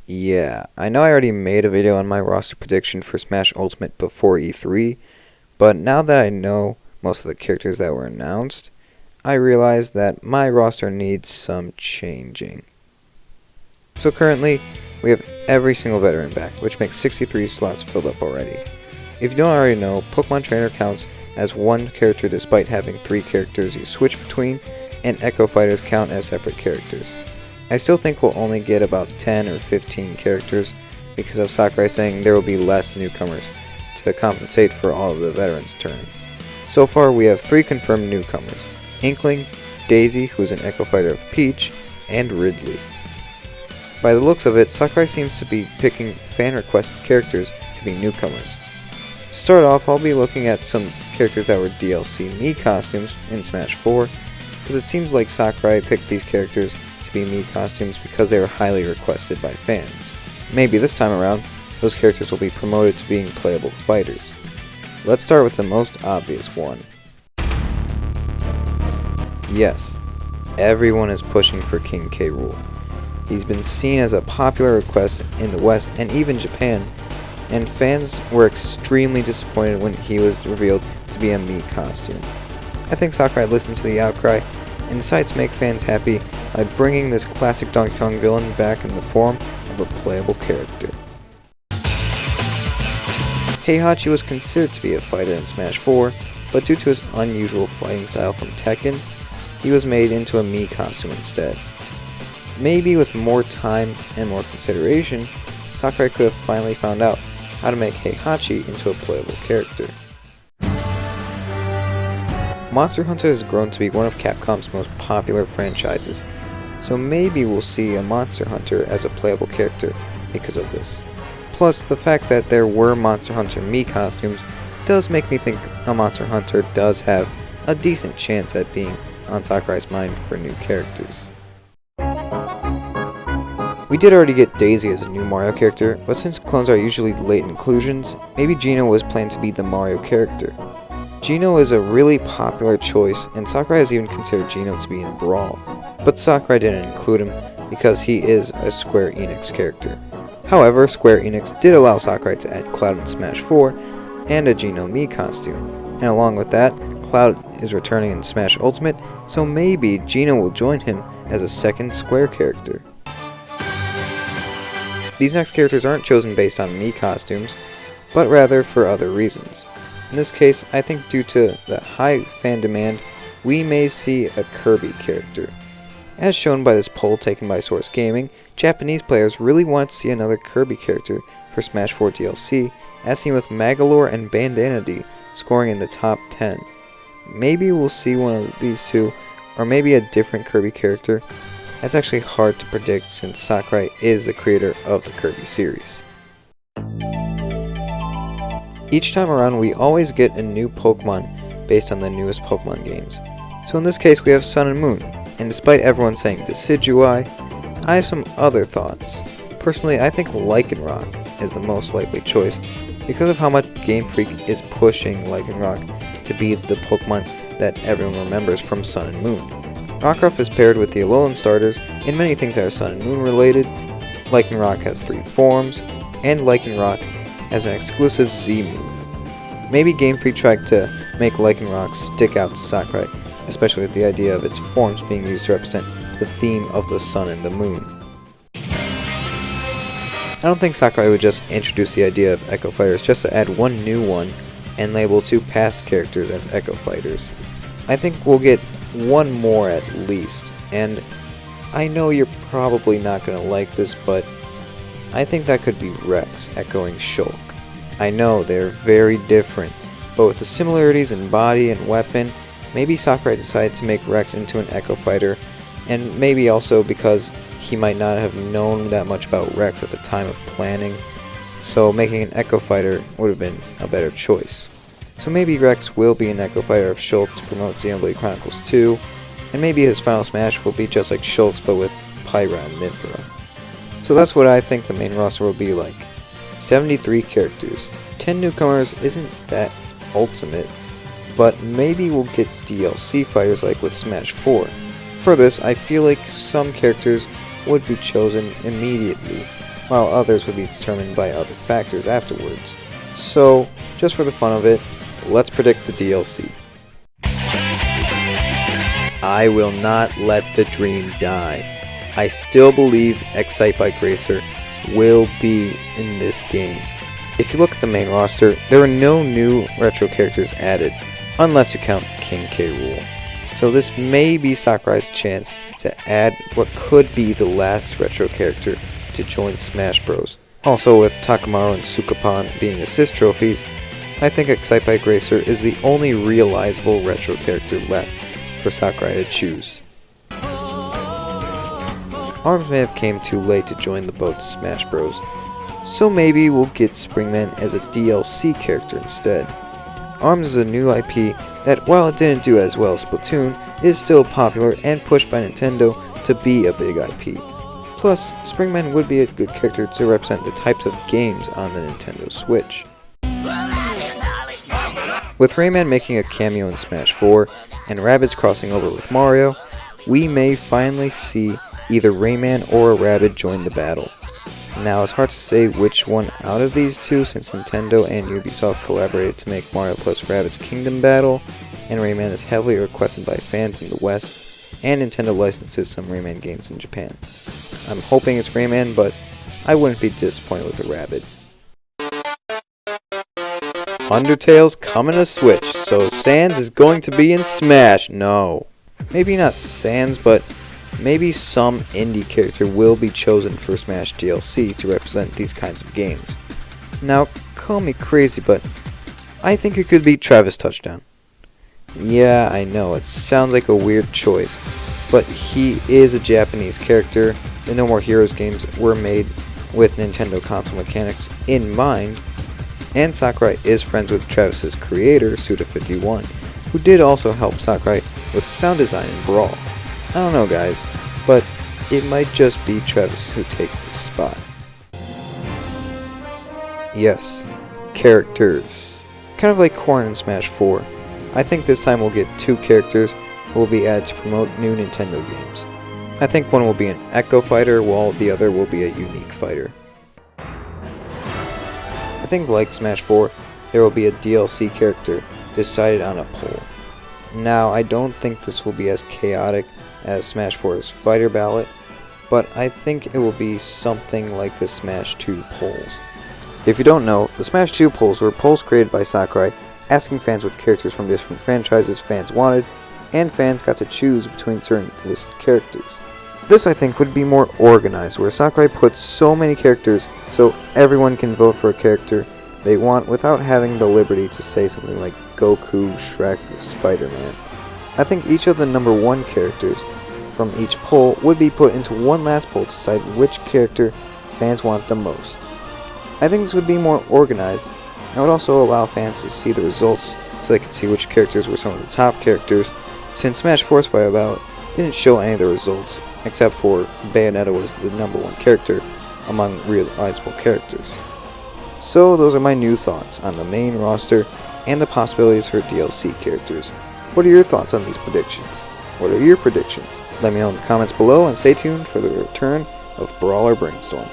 Yeah, I know I already made a video on my roster prediction for Smash Ultimate before E3, but now that I know most of the characters that were announced, I realize that my roster needs some changing. So currently, we have every single veteran back, which makes 63 slots filled up already. If you don't already know, Pokemon Trainer counts as one character despite having 3 characters you switch between, and Echo Fighters count as separate characters. I still think we'll only get about 10 or 15 characters because of Sakurai saying there will be less newcomers to compensate for all of the veterans turning. So far we have 3 confirmed newcomers: Inkling, Daisy, who's an Echo Fighter of Peach, and Ridley. By the looks of it, Sakurai seems to be picking fan-requested characters to be newcomers. To start off, I'll be looking at some characters that were DLC Mii costumes in Smash 4, because it seems like Sakurai picked these characters to be Mii costumes because they were highly requested by fans. Maybe this time around, those characters will be promoted to being playable fighters. Let's start with the most obvious one. Yes, everyone is pushing for King K. Rool. He's been seen as a popular request in the West and even Japan, and fans were extremely disappointed when he was revealed to be a Mii costume. I think Sakurai listened to the outcry and decided to make fans happy by bringing this classic Donkey Kong villain back in the form of a playable character. Heihachi was considered to be a fighter in Smash 4, but due to his unusual fighting style from Tekken, he was made into a Mii costume instead. Maybe with more time and more consideration, Sakurai could have finally found out how to make Heihachi into a playable character. Monster Hunter has grown to be one of Capcom's most popular franchises, so maybe we'll see a Monster Hunter as a playable character because of this. Plus, the fact that there were Monster Hunter Mii costumes does make me think a Monster Hunter does have a decent chance at being on Sakurai's mind for new characters. We did already get Daisy as a new Mario character, but since clones are usually late inclusions, maybe Geno was planned to be the Mario character. Geno is a really popular choice, and Sakurai has even considered Geno to be in Brawl, but Sakurai didn't include him because he is a Square Enix character. However, Square Enix did allow Sakurai to add Cloud in Smash 4 and a Geno Mii costume, and along with that, Cloud is returning in Smash Ultimate, so maybe Geno will join him as a second Square character. These next characters aren't chosen based on Mii costumes, but rather for other reasons. In this case, I think due to the high fan demand, we may see a Kirby character. As shown by this poll taken by Source Gaming, Japanese players really want to see another Kirby character for Smash 4 DLC, as seen with Magolor and Bandana D scoring in the top 10. Maybe we'll see one of these two, or maybe a different Kirby character. That's actually hard to predict since Sakurai is the creator of the Kirby series. Each time around we always get a new Pokemon based on the newest Pokemon games. So in this case we have Sun and Moon, and despite everyone saying Decidueye, I have some other thoughts. Personally, I think Lycanroc is the most likely choice because of how much Game Freak is pushing Lycanroc to be the Pokemon that everyone remembers from Sun and Moon. Rockruff is paired with the Alolan starters in many things that are Sun and Moon related. Lycanroc has 3 forms, and Lycanroc has an exclusive Z move. Maybe Game Freak tried to make Lycanroc stick out to Sakurai, especially with the idea of its forms being used to represent the theme of the Sun and the Moon. I don't think Sakurai would just introduce the idea of Echo Fighters just to add one new one and label 2 past characters as Echo Fighters. I think we'll get one more at least, and I know you're probably not going to like this, but I think that could be Rex echoing Shulk. I know they're very different, but with the similarities in body and weapon, maybe Sakurai decided to make Rex into an Echo Fighter, and maybe also because he might not have known that much about Rex at the time of planning, so making an Echo Fighter would have been a better choice. So maybe Rex will be an Echo Fighter of Shulk to promote Xenoblade Chronicles 2, and maybe his final smash will be just like Shulk's but with Pyra and Mythra. So that's what I think the main roster will be like. 73 characters. 10 newcomers isn't that ultimate, but maybe we'll get DLC fighters like with Smash 4. For this, I feel like some characters would be chosen immediately. while others would be determined by other factors afterwards. So, just for the fun of it, let's predict the DLC. I will not let the dream die. I still believe Excitebike Racer will be in this game. If you look at the main roster, there are no new retro characters added, unless you count King K. Rool. So this may be Sakurai's chance to add what could be the last retro character to join Smash Bros. Also, with Takamaru and Sukapan being assist trophies, I think Excitebike Racer is the only realizable retro character left for Sakurai to choose. ARMS may have came too late to join the boat to Smash Bros, so maybe we'll get Springman as a DLC character instead. ARMS is a new IP that, while it didn't do as well as Splatoon, is still popular and pushed by Nintendo to be a big IP. Plus, Springman would be a good character to represent the types of games on the Nintendo Switch. With Rayman making a cameo in Smash 4 and Rabbids crossing over with Mario, we may finally see either Rayman or a Rabbid join the battle. Now, it's hard to say which one out of these two since Nintendo and Ubisoft collaborated to make Mario plus Rabbids Kingdom Battle, and Rayman is heavily requested by fans in the West, and Nintendo licenses some Rayman games in Japan. I'm hoping it's Rayman, but I wouldn't be disappointed with a Rabbid. Undertale's coming to Switch, so Sans is going to be in Smash. No. Maybe not Sans, but maybe some indie character will be chosen for Smash DLC to represent these kinds of games. Now, call me crazy, but I think it could be Travis Touchdown. Yeah, I know, it sounds like a weird choice, but he is a Japanese character. The No More Heroes games were made with Nintendo console mechanics in mind, and Sakurai is friends with Travis's creator, Suda51, who did also help Sakurai with sound design in Brawl. I don't know, guys, but it might just be Travis who takes his spot. Yes, characters. Kind of like Corn in Smash 4. I think this time we'll get 2 characters who will be added to promote new Nintendo games. I think one will be an Echo fighter while the other will be a unique fighter. I think like Smash 4, there will be a DLC character decided on a poll. Now, I don't think this will be as chaotic as Smash 4's fighter ballot, but I think it will be something like the Smash 2 polls. If you don't know, the Smash 2 polls were polls created by Sakurai asking fans what characters from different franchises fans wanted, and fans got to choose between certain listed characters. This, I think, would be more organized, where Sakurai puts so many characters so everyone can vote for a character they want without having the liberty to say something like Goku, Shrek, or Spider-Man. I think each of the number 1 characters from each poll would be put into one last poll to decide which character fans want the most. I think this would be more organized and would also allow fans to see the results so they could see which characters were some of the top characters, since Smash 4's fighter ballot didn't show any of the results except for Bayonetta was the number 1 character among realizable characters. So those are my new thoughts on the main roster and the possibilities for DLC characters. What are your thoughts on these predictions? What are your predictions? Let me know in the comments below and stay tuned for the return of Brawler Brainstorm.